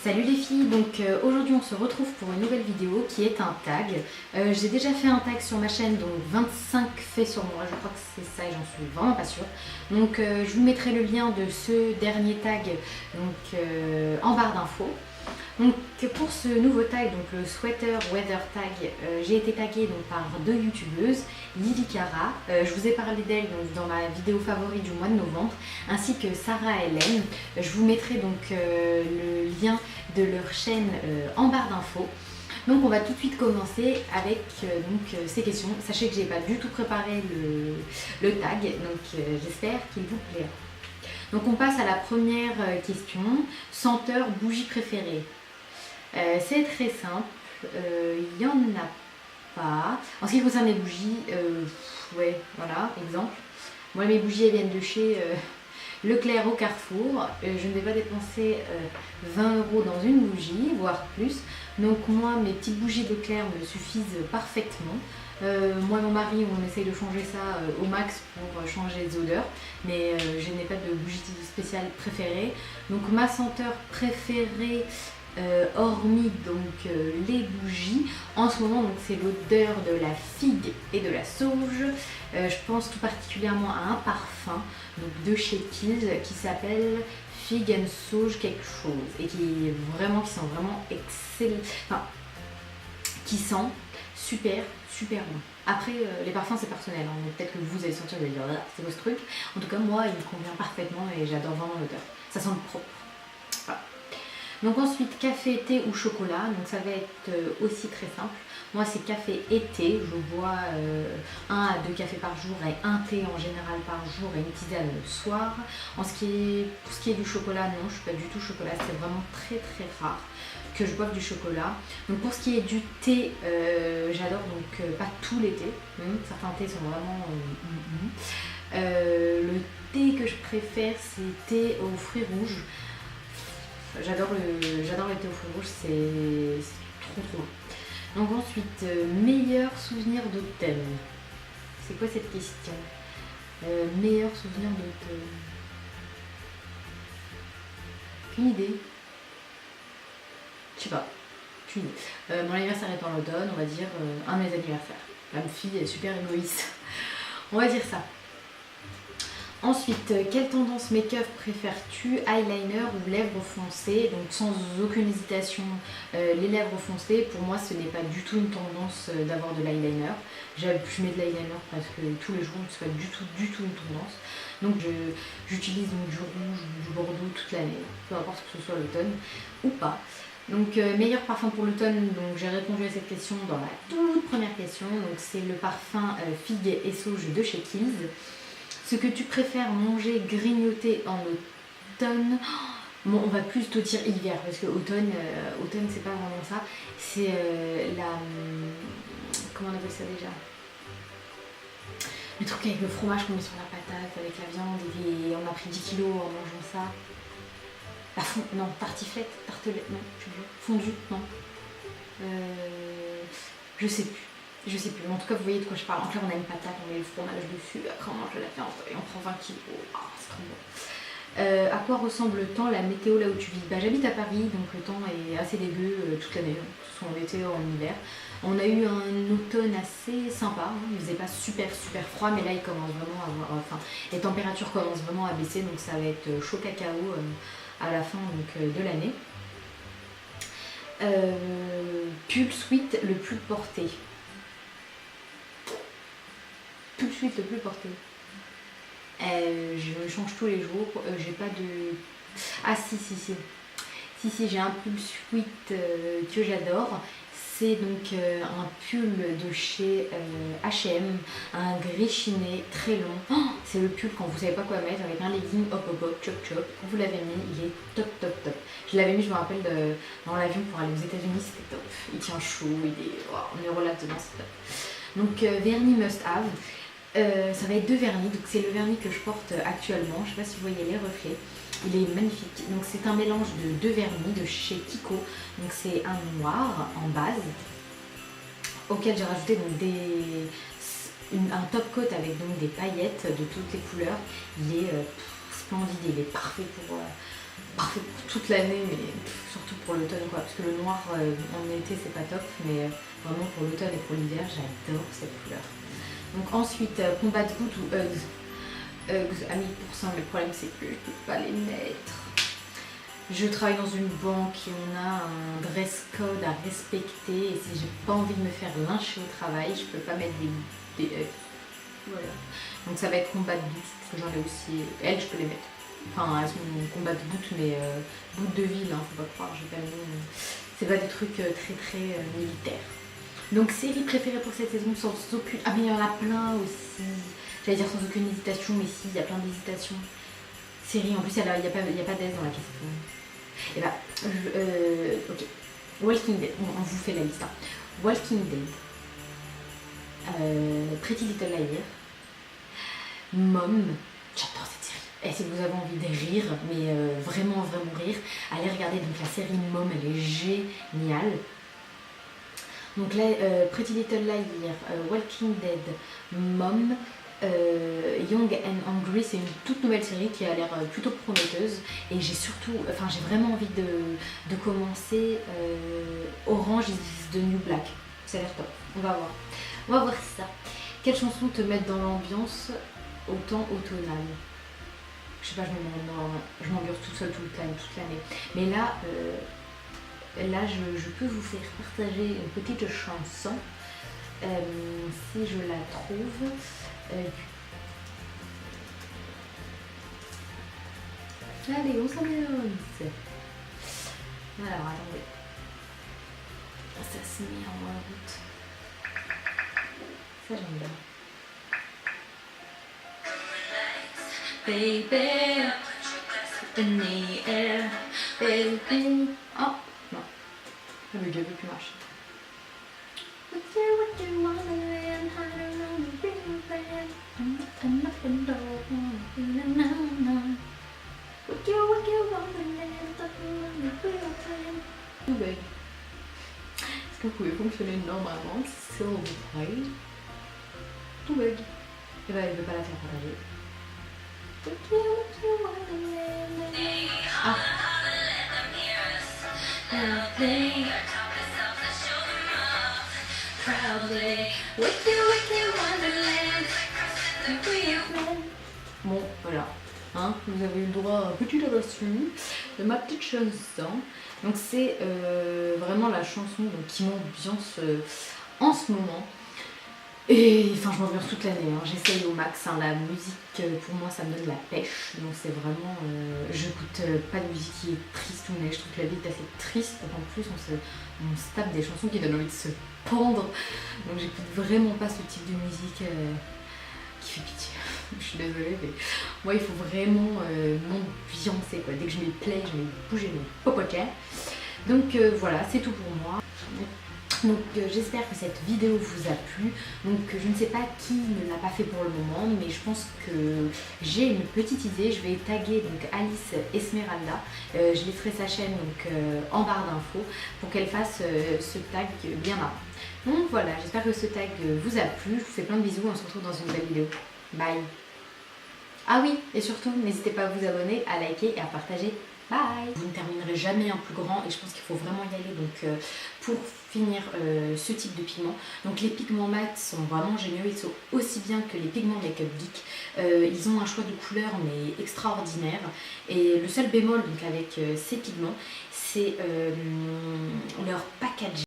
Salut les filles, donc aujourd'hui on se retrouve pour une nouvelle vidéo qui est un tag. J'ai déjà fait un tag sur ma chaîne, donc 25 faits sur moi, je crois que c'est ça et j'en suis vraiment pas sûre. Donc je vous mettrai le lien de ce dernier tag donc, en barre d'infos. Donc pour ce nouveau tag, donc le sweater weather tag, j'ai été taguée donc, par deux youtubeuses, Lily Cara, je vous ai parlé d'elle dans ma vidéo favorite du mois de novembre, ainsi que Sarah Hélène. Je vous mettrai donc le lien de leur chaîne en barre d'infos. Donc on va tout de suite commencer avec ces questions. Sachez que j'ai pas du tout préparé le tag, donc j'espère qu'il vous plaira. Donc on passe à la première question, senteur bougie préférée. C'est très simple, il n'y en a pas. En ce qui concerne les bougies, ouais, voilà, exemple. Moi mes bougies elles viennent de chez Leclerc au Carrefour. Je ne vais pas dépenser 20 € dans une bougie, voire plus. Donc moi mes petites bougies Leclerc me suffisent parfaitement. Moi et mon mari on essaye de changer ça au max pour changer les odeurs, mais je n'ai pas de bougie spéciale préférée. Donc ma senteur préférée, hormis donc les bougies, en ce moment c'est l'odeur de la figue et de la sauge. Je pense tout particulièrement à un parfum donc, de chez Kiehl's qui s'appelle Fig and Sauge quelque chose et qui sent vraiment excellent, enfin qui sent super bon. Après les parfums c'est personnel, hein, peut-être que vous allez sentir de dire c'est quoi ce truc. En tout cas moi il me convient parfaitement et j'adore vraiment l'odeur, ça sent le propre. Voilà. Donc ensuite café, thé ou chocolat, donc ça va être aussi très simple. Moi c'est café et thé, je bois 1 à 2 cafés par jour et un thé en général par jour et une tisane le soir. Pour ce qui est du chocolat, non, je suis pas du tout chocolat, c'est vraiment très rare que je boive du chocolat. Donc pour ce qui est du thé, j'adore donc pas tous les thés, certains thés sont vraiment le thé que je préfère c'est thé aux fruits rouges. J'adore le thé aux fruits rouges, c'est trop bon. Donc ensuite, meilleur souvenir d'automne. C'est quoi cette question? Meilleur souvenir d'automne. Aucune idée. Je sais pas. Aucune idée. Mon anniversaire est en automne, on va dire un de mes anniversaires. La fille est super égoïste. On va dire ça. Ensuite, quelle tendance make-up préfères-tu, eyeliner ou lèvres foncées? Donc sans aucune hésitation, les lèvres foncées, pour moi ce n'est pas du tout une tendance d'avoir de l'eyeliner. Je mets de l'eyeliner parce que tous les jours, ce n'est pas du tout une tendance. Donc j'utilise du rouge ou du bordeaux toute l'année, peu importe que ce soit l'automne ou pas. Donc meilleur parfum pour l'automne, donc j'ai répondu à cette question dans la toute première question. Donc c'est le parfum figue et sauge de chez Kiehl's. Ce que tu préfères manger, grignoter en automne, bon, on va plutôt dire hiver, parce que automne c'est pas vraiment ça. C'est comment on appelle ça déjà? Le truc avec le fromage qu'on met sur la patate, avec la viande, et on a pris 10 kilos en mangeant ça. Non, tartiflette, tartelette, non, je sais plus. Fondue, non. Je sais plus. Je sais plus, mais en tout cas vous voyez de quoi je parle. En clair on a une patate, on met le fromage dessus, après on mange de la viande et on prend 20 kilos. Oh, c'est trop bon. À quoi ressemble le temps, la météo là où tu vis? J'habite à Paris, donc le temps est assez dégueu toute l'année, que ce soit en été ou en hiver. On a eu un automne assez sympa, il faisait pas super froid, mais là il commence vraiment à avoir, les températures commencent vraiment à baisser, donc ça va être chaud cacao à la fin de l'année. Pull sweat le plus porté. Tout de suite le plus porté. Je change tous les jours. J'ai pas de. Ah si, j'ai un pull sweat que j'adore. C'est donc un pull de chez H&M, un gris chiné très long. Oh, c'est le pull quand vous savez pas quoi mettre avec un legging hop chop. Vous l'avez mis, il est top. Je l'avais mis, je me rappelle, dans l'avion pour aller aux États-Unis, c'était top. Il tient chaud, on est relax dedans, c'est top. Donc vernis must have. Ça va être 2 vernis, donc c'est le vernis que je porte actuellement, je ne sais pas si vous voyez les reflets, il est magnifique. Donc c'est un mélange de 2 vernis de chez Kiko, donc c'est un noir en base, auquel j'ai rajouté donc un top coat avec donc des paillettes de toutes les couleurs. Il est splendide, il est parfait parfait pour toute l'année, mais surtout pour l'automne quoi, parce que le noir en été c'est pas top, mais vraiment pour l'automne et pour l'hiver j'adore cette couleur. Donc ensuite Combat Boot ou Uggs. Uggs à 1000%, mais le problème c'est que je peux pas les mettre. Je travaille dans une banque et on a un dress code à respecter, et si j'ai pas envie de me faire lyncher au travail, je peux pas mettre des Uggs. Voilà. Donc ça va être Combat Boot, parce que j'en ai aussi. Elles, je peux les mettre. Enfin, elles sont Combat Boot, mais boot de ville, hein, faut pas croire, j'ai pas mis. C'est pas des trucs très militaires. Donc série préférée pour cette saison sans aucune. Ah mais il y en a plein aussi. J'allais dire sans aucune hésitation, mais si, il y a plein d'hésitations. Série, en plus il n'y a pas d'aise dans la question. Et bah, ok. Walking Dead, bon, on vous fait la liste. Hein. Walking Dead. Pretty Little Liars. Mom. J'adore cette série. Et si vous avez envie de rire, mais vraiment rire, allez regarder donc la série Mom, elle est géniale. Donc là, Pretty Little Liars, Walking Dead, Mom, Young and Hungry, c'est une toute nouvelle série qui a l'air plutôt prometteuse. Et j'ai surtout, enfin j'ai vraiment envie de commencer Orange is the New Black. Ça a l'air top, on va voir. On va voir ça. Quelle chanson te mettre dans l'ambiance autant automnale? Je sais pas, je m'ambiance toute seule toute l'année. Mais là, je peux vous faire partager une petite chanson, si je la trouve. Allez, on s'ambiance. Alors, attendez. Ça se met en route. Ça, j'aime bien. Baby, in the air, baby. Oh, non. Le gars veut plus marcher. Est-ce que vous pouvez fonctionner normalement, s'il vous plaît? Tout bug. Et bah, elle veut pas la faire partager. Ah. Bon, voilà. Hein, vous avez eu le droit à un petit reçu de ma petite chanson. Donc c'est vraiment la chanson donc, qui m'ambiance en ce moment. Et enfin je m'ambiance toute l'année, hein. J'essaye au max, hein. La musique pour moi ça me donne la pêche, donc c'est vraiment, j'écoute pas de musique qui est triste, mais je trouve que la vie est assez triste, en plus on se tape des chansons qui donnent envie de se pendre, donc j'écoute vraiment pas ce type de musique qui fait pitié. Je suis désolée, mais moi il faut vraiment m'ambiancer quoi. Dès que je m'y plais, je vais bouger mes popotiens. Donc voilà, c'est tout pour moi. Donc j'espère que cette vidéo vous a plu. Donc je ne sais pas qui ne l'a pas fait pour le moment, mais je pense que j'ai une petite idée. Je vais taguer donc Alice Esmeralda. Je laisserai sa chaîne donc, en barre d'infos pour qu'elle fasse ce tag bien avant. Donc voilà, j'espère que ce tag vous a plu. Je vous fais plein de bisous, on se retrouve dans une nouvelle vidéo. Bye. Ah oui, et surtout, n'hésitez pas à vous abonner, à liker et à partager. Bye. Vous ne terminerez jamais un plus grand et je pense qu'il faut vraiment y aller donc, pour finir ce type de pigments. Donc les pigments mat sont vraiment géniaux, ils sont aussi bien que les pigments Makeup Geek. Ils ont un choix de couleurs mais extraordinaire. Et le seul bémol donc, avec ces pigments, c'est leur packaging.